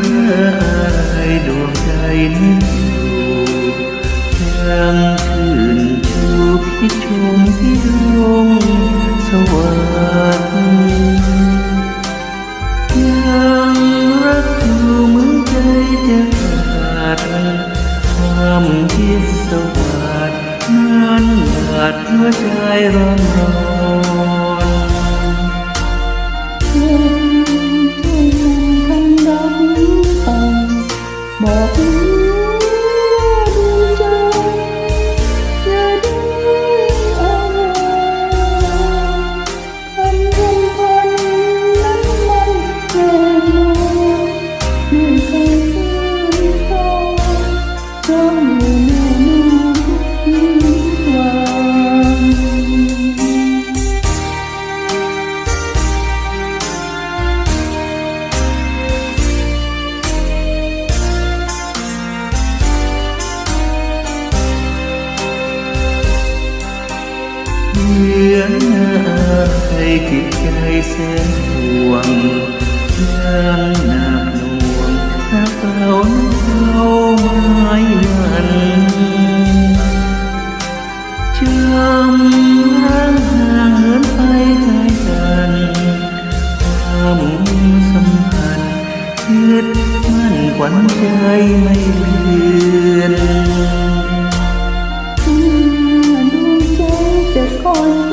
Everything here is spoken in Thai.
อะไรดวงใจนึกอยู่ยังชื่นชูคิดชมที่ดวงสวรรค์ยังรักอยู่เหมือนใจจะขาดความคิดสวัสดนั้นบาดหัวใจร้อนร้อนบอกให้ดูใจจะได้อะไรคำรำพันนั้นมันแก่มองไม่เคยเจอเขาเพราะอยู่ในทุกวัน เหลือให้จิตใจแสนห่วงยังหนักหน่วงถ้าเปล่าเราไม่มันจำห่างห่างเหินไปไกลกันความสัมพันธ์ยึดมั่นขวัญใจไม่เลือนดวงใจจะคอย